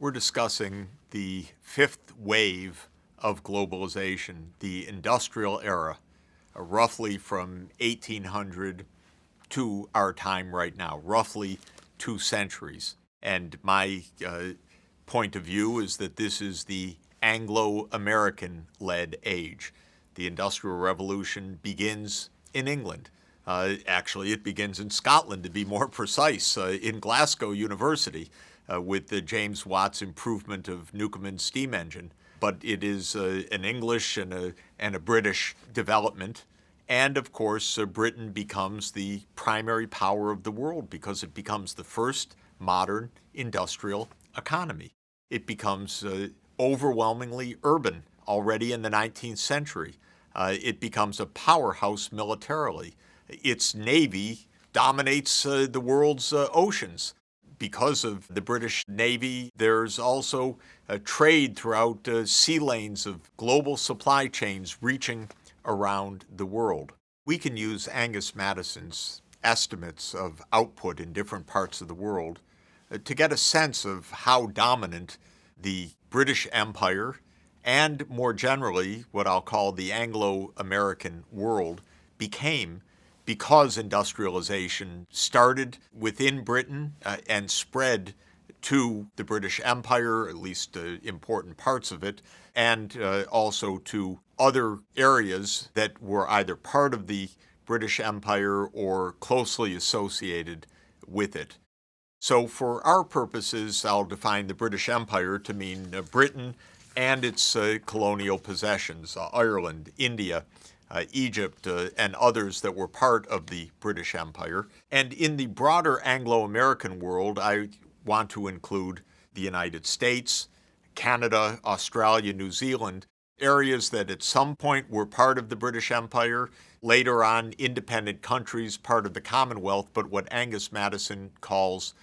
We're discussing the fifth wave of globalization, the industrial era, roughly from 1800 to our time right now, roughly 2 centuries. And my point of view is that this is the Anglo-American-led age. The Industrial Revolution begins in England. Actually, it begins in Scotland, to be more precise, in Glasgow University, with the James Watt's improvement of Newcomen's steam engine. But it is an English and a British development. And of course, Britain becomes the primary power of the world because it becomes the first modern industrial economy. It becomes overwhelmingly urban already in the 19th century. It becomes a powerhouse militarily. Its navy dominates the world's oceans. Because of the British Navy, there's also a trade throughout sea lanes of global supply chains reaching around the world. We can use Angus Madison's estimates of output in different parts of the world to get a sense of how dominant the British Empire and more generally what I'll call the Anglo-American world became because industrialization started within Britain and spread to the British Empire, at least important parts of it, and also to other areas that were either part of the British Empire or closely associated with it. So for our purposes, I'll define the British Empire to mean Britain and its colonial possessions, Ireland, India, Egypt, and others that were part of the British Empire. And in the broader Anglo-American world, I want to include the United States, Canada, Australia, New Zealand, areas that at some point were part of the British Empire, later on independent countries, part of the Commonwealth, but what Angus Madison calls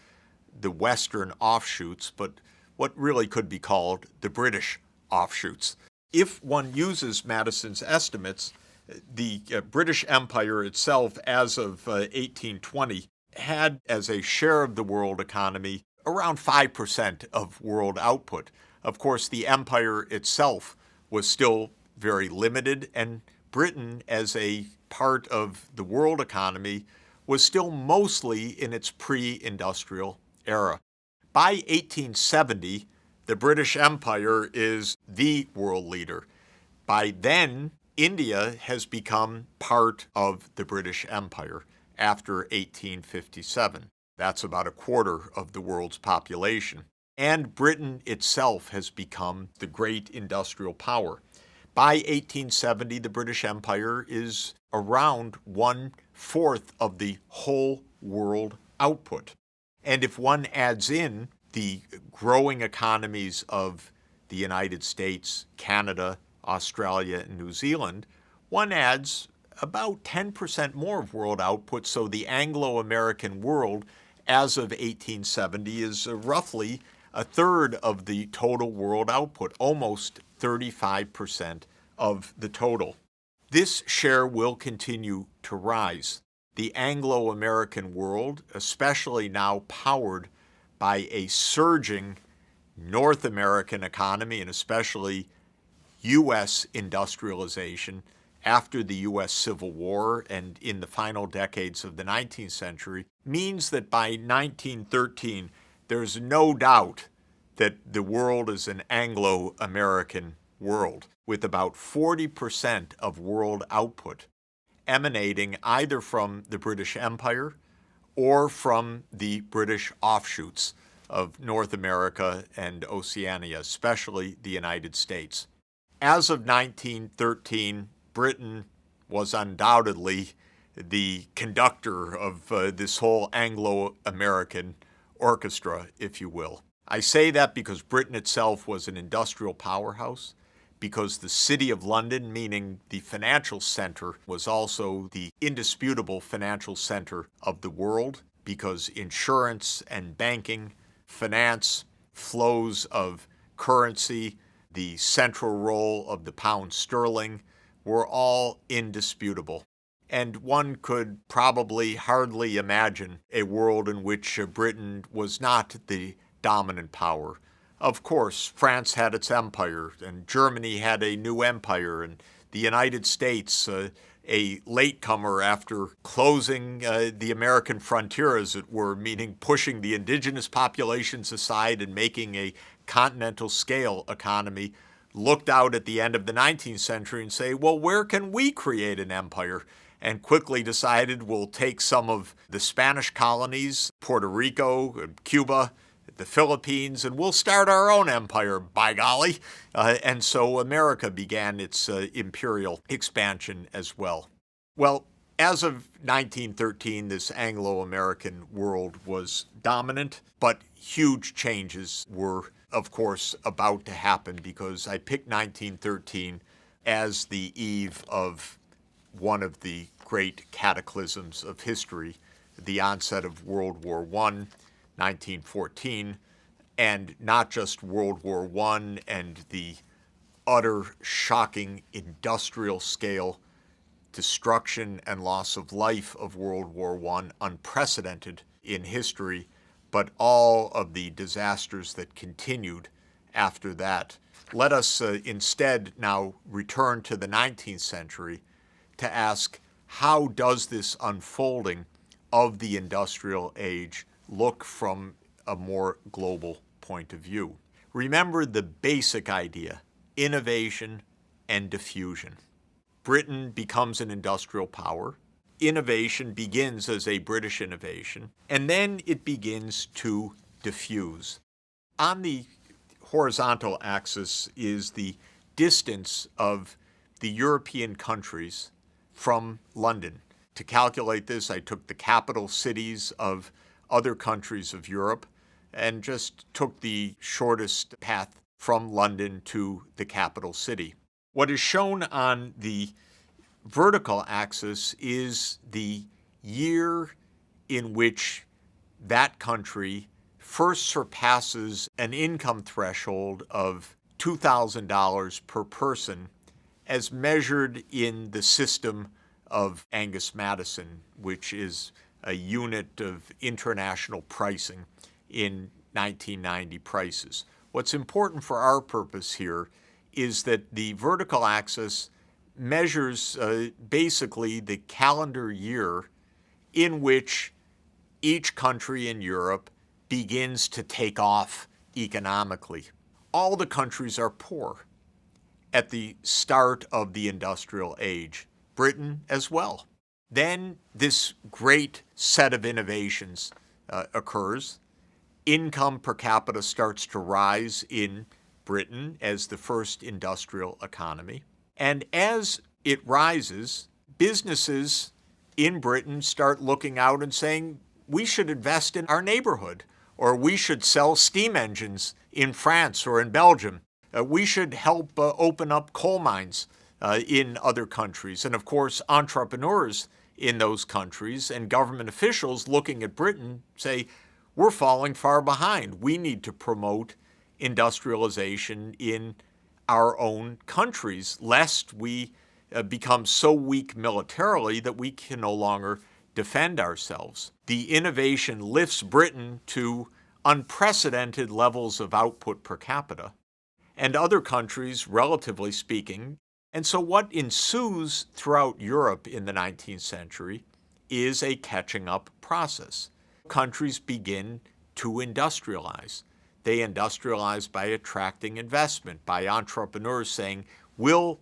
the Western offshoots, but what really could be called the British offshoots. If one uses Madison's estimates, the British Empire itself, as of 1820, had as a share of the world economy around 5% of world output. Of course, the empire itself was still very limited, and Britain, as a part of the world economy, was still mostly in its pre-industrial era. By 1870, the British Empire is the world leader. By then, India has become part of the British Empire after 1857. That's about a quarter of the world's population. And Britain itself has become the great industrial power. By 1870, the British Empire is around 1/4 of the whole world output. And if one adds in the growing economies of the United States, Canada, Australia, and New Zealand, one adds about 10% more of world output, so the Anglo-American world as of 1870 is roughly a third of the total world output, almost 35% of the total. This share will continue to rise. The Anglo-American world, especially now powered by a surging North American economy and especially U.S. industrialization after the U.S. Civil War and in the final decades of the 19th century, means that by 1913, there's no doubt that the world is an Anglo-American world, with about 40% of world output emanating either from the British Empire or from the British offshoots of North America and Oceania, especially the United States. As of 1913, Britain was undoubtedly the conductor of this whole Anglo-American orchestra, if you will. I say that because Britain itself was an industrial powerhouse, because the City of London, meaning the financial center, was also the indisputable financial center of the world, because insurance and banking, finance, flows of currency, the central role of the pound sterling were all indisputable. And one could probably hardly imagine a world in which Britain was not the dominant power, Of course, France had its empire, and Germany had a new empire, and the United States, a latecomer after closing the American frontier, as it were, meaning pushing the indigenous populations aside and making a continental scale economy, looked out at the end of the 19th century and say, well, where can we create an empire? And quickly decided we'll take some of the Spanish colonies, Puerto Rico, Cuba, the Philippines, and we'll start our own empire, by golly. And so America began its imperial expansion as well. Well, as of 1913, this Anglo-American world was dominant, but huge changes were, of course, about to happen because I picked 1913 as the eve of one of the great cataclysms of history, the onset of World War I, 1914, and not just World War I and the utter shocking industrial scale destruction and loss of life of World War I, unprecedented in history, but all of the disasters that continued after that. Let us instead now return to the 19th century to ask, how does this unfolding of the industrial age look from a more global point of view? Remember the basic idea: innovation and diffusion. Britain becomes an industrial power. Innovation begins as a British innovation, and then it begins to diffuse. On the horizontal axis is the distance of the European countries from London. To calculate this, I took the capital cities of other countries of Europe and just took the shortest path from London to the capital city. What is shown on the vertical axis is the year in which that country first surpasses an income threshold of $2,000 per person as measured in the system of Angus-Madison, which is a unit of international pricing in 1990 prices. What's important for our purpose here is that the vertical axis measures basically the calendar year in which each country in Europe begins to take off economically. All the countries are poor at the start of the industrial age, Britain as well. Then this great set of innovations occurs. Income per capita starts to rise in Britain as the first industrial economy. And as it rises, businesses in Britain start looking out and saying, we should invest in our neighborhood, or we should sell steam engines in France or in Belgium. We should help open up coal mines in other countries. And of course, entrepreneurs in those countries and government officials looking at Britain say, we're falling far behind. We need to promote industrialization in our own countries, lest we become so weak militarily that we can no longer defend ourselves. The innovation lifts Britain to unprecedented levels of output per capita, and other countries, relatively speaking. And so what ensues throughout Europe in the 19th century is a catching up process. Countries begin to industrialize. They industrialize by attracting investment, by entrepreneurs saying, we'll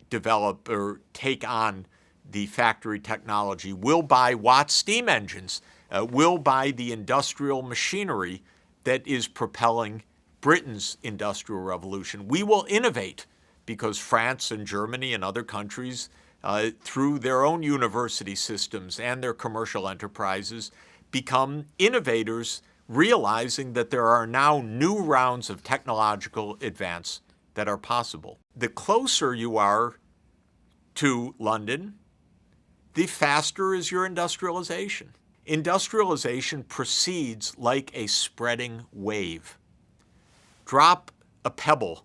develop or take on the factory technology, we'll buy Watt steam engines, we'll buy the industrial machinery that is propelling Britain's industrial revolution. We will innovate because France and Germany and other countries, through their own university systems and their commercial enterprises, become innovators, realizing that there are now new rounds of technological advance that are possible. The closer you are to London, the faster is your industrialization. Industrialization proceeds like a spreading wave. Drop a pebble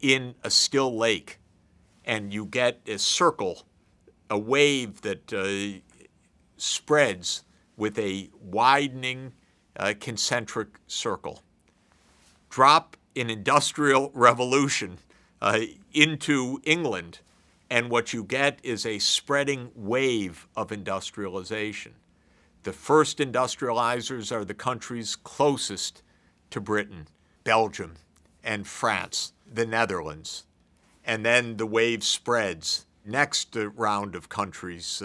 in a still lake, and you get a circle, a wave that spreads with a widening concentric circle. Drop an industrial revolution into England, and what you get is a spreading wave of industrialization. The first industrializers are the countries closest to Britain: Belgium and France, the Netherlands. And then the wave spreads. Next round of countries,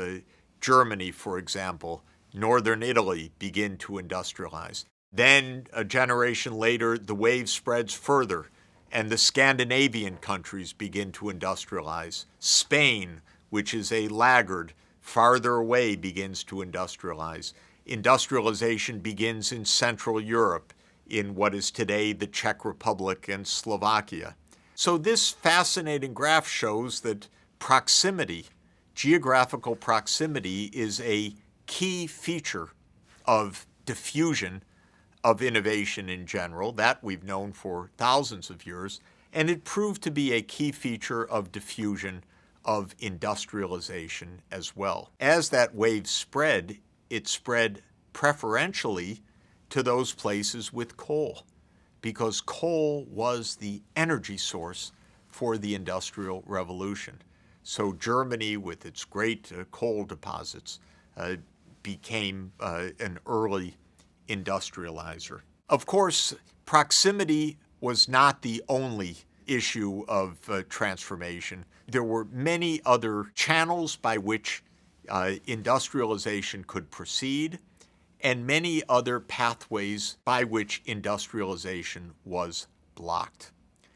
Germany, for example, northern Italy begin to industrialize. Then a generation later, the wave spreads further, and the Scandinavian countries begin to industrialize. Spain, which is a laggard, farther away, begins to industrialize. Industrialization begins in Central Europe, in what is today the Czech Republic and Slovakia. So this fascinating graph shows that proximity, geographical proximity, is a key feature of diffusion of innovation in general. That we've known for thousands of years. And it proved to be a key feature of diffusion of industrialization as well. As that wave spread, it spread preferentially to those places with coal, because coal was the energy source for the Industrial Revolution. So Germany, with its great coal deposits, became an early industrializer. Of course, proximity was not the only issue of transformation. There were many other channels by which industrialization could proceed, and many other pathways by which industrialization was blocked.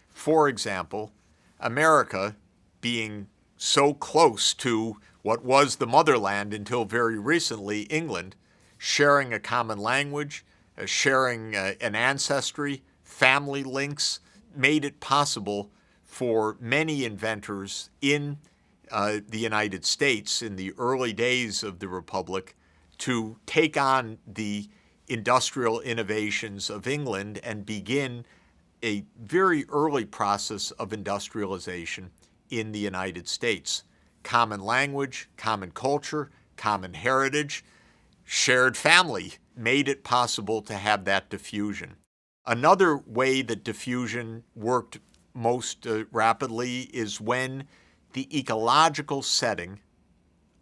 For example, America, being so close to what was the motherland until very recently, England, sharing a common language, sharing an ancestry, family links, made it possible for many inventors in the United States in the early days of the Republic to take on the industrial innovations of England and begin a very early process of industrialization in the United States. Common language, common culture, common heritage, shared family made it possible to have that diffusion. Another way that diffusion worked most rapidly is when the ecological setting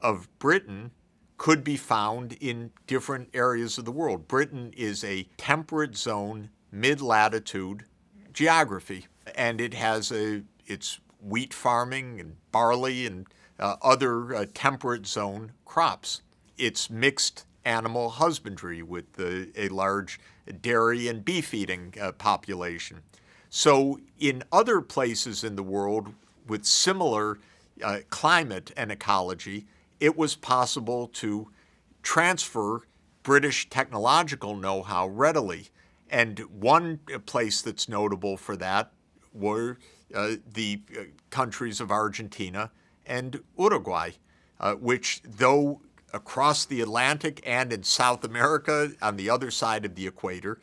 of Britain could be found in different areas of the world. Britain is a temperate zone, mid-latitude geography, and it has its wheat farming and barley and other temperate zone crops. It's mixed animal husbandry with a large dairy and beef eating population. So in other places in the world with similar climate and ecology, it was possible to transfer British technological know-how readily. And one place that's notable for that were the countries of Argentina and Uruguay, which, though across the Atlantic and in South America on the other side of the equator,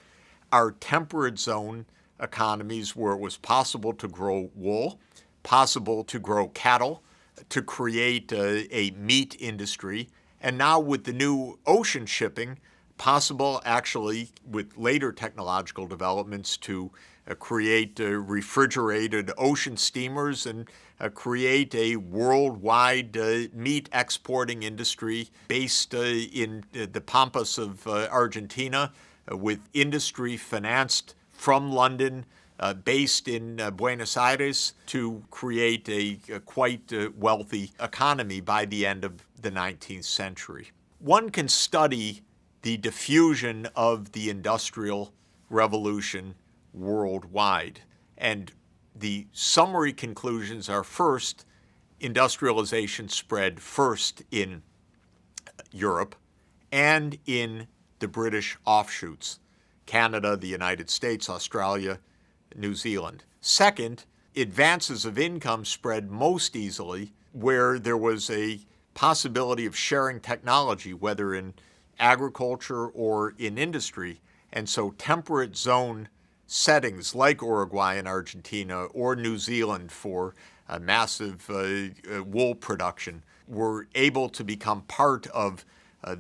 are temperate zone economies where it was possible to grow wool, possible to grow cattle, to create a meat industry, and now with the new ocean shipping, possible actually with later technological developments to create refrigerated ocean steamers and create a worldwide meat exporting industry based in the Pampas of Argentina, with industry financed from London, based in Buenos Aires, to create a quite wealthy economy by the end of the 19th century. One can study the diffusion of the Industrial Revolution worldwide, and the summary conclusions are: first, industrialization spread first in Europe and in the British offshoots, Canada, the United States, Australia, New Zealand. Second, advances of income spread most easily where there was a possibility of sharing technology, whether in agriculture or in industry. And so temperate zone settings like Uruguay and Argentina or New Zealand for massive wool production were able to become part of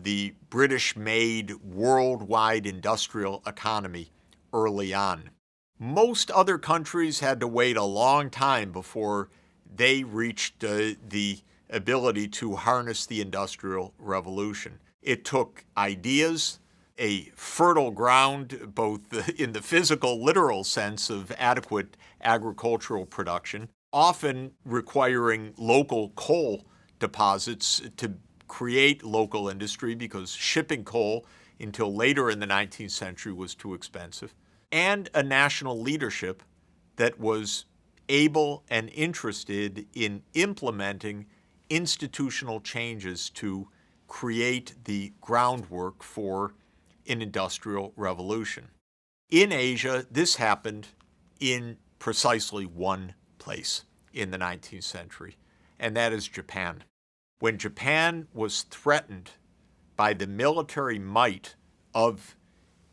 the British-made worldwide industrial economy early on. Most other countries had to wait a long time before they reached the ability to harness the Industrial Revolution. It took ideas, a fertile ground, both in the physical, literal sense of adequate agricultural production, often requiring local coal deposits to create local industry because shipping coal until later in the 19th century was too expensive, and a national leadership that was able and interested in implementing institutional changes to create the groundwork for an industrial revolution. In Asia, this happened in precisely one place in the 19th century, and that is Japan. When Japan was threatened by the military might of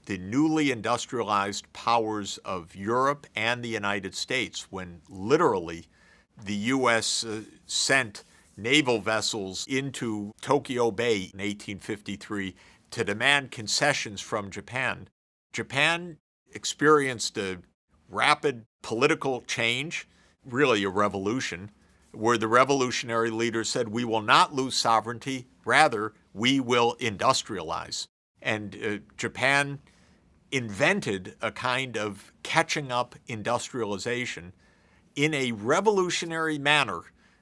the newly industrialized powers of Europe and the United States, when literally the U.S. Sent naval vessels into Tokyo Bay in 1853 to demand concessions from Japan, Japan experienced a rapid political change, really a revolution, where the revolutionary leader said, we will not lose sovereignty, rather, we will industrialize. And Japan invented a kind of catching up industrialization in a revolutionary manner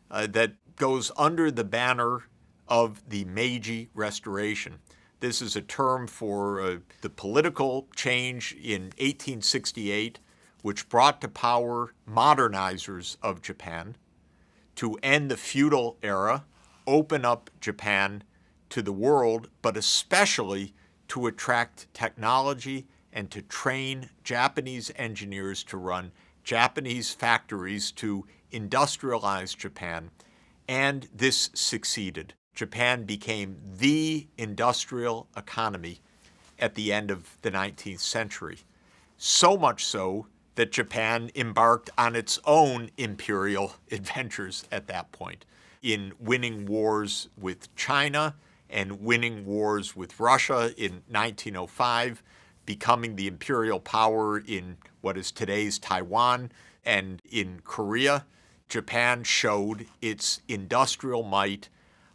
that goes under the banner of the Meiji Restoration. This is a term for the political change in 1868, which brought to power modernizers of Japan to end the feudal era, open up Japan to the world, but especially to attract technology and to train Japanese engineers to run Japanese factories to industrialize Japan. And this succeeded. Japan became the industrial economy at the end of the 19th century. So much so that Japan embarked on its own imperial adventures at that point, in winning wars with China and winning wars with Russia in 1905, becoming the imperial power in what is today's Taiwan and in Korea. Japan showed its industrial might.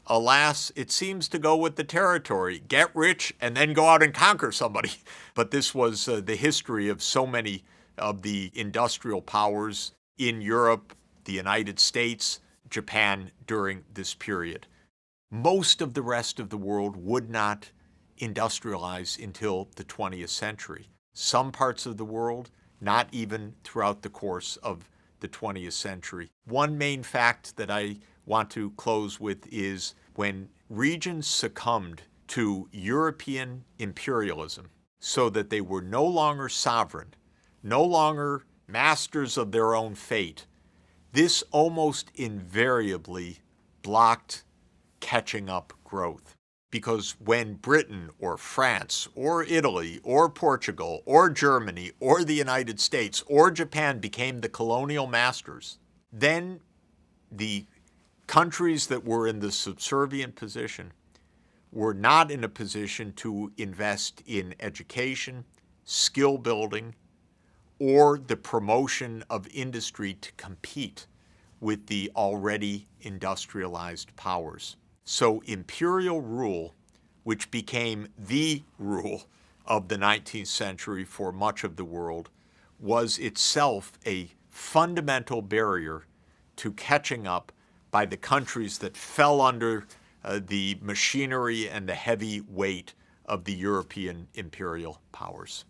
Alas, it seems to go with the territory. Get rich and then go out and conquer somebody. But this was the history of so many of the industrial powers in Europe, the United States, Japan during this period. Most of the rest of the world would not industrialize until the 20th century. Some parts of the world, not even throughout the course of the 20th century. One main fact that I want to close with is when regions succumbed to European imperialism so that they were no longer sovereign, no longer masters of their own fate, this almost invariably blocked catching up growth. Because when Britain or France or Italy or Portugal or Germany or the United States or Japan became the colonial masters, then the countries that were in the subservient position were not in a position to invest in education, skill building, or the promotion of industry to compete with the already industrialized powers. So imperial rule, which became the rule of the 19th century for much of the world, was itself a fundamental barrier to catching up by the countries that fell under the machinery and the heavy weight of the European imperial powers.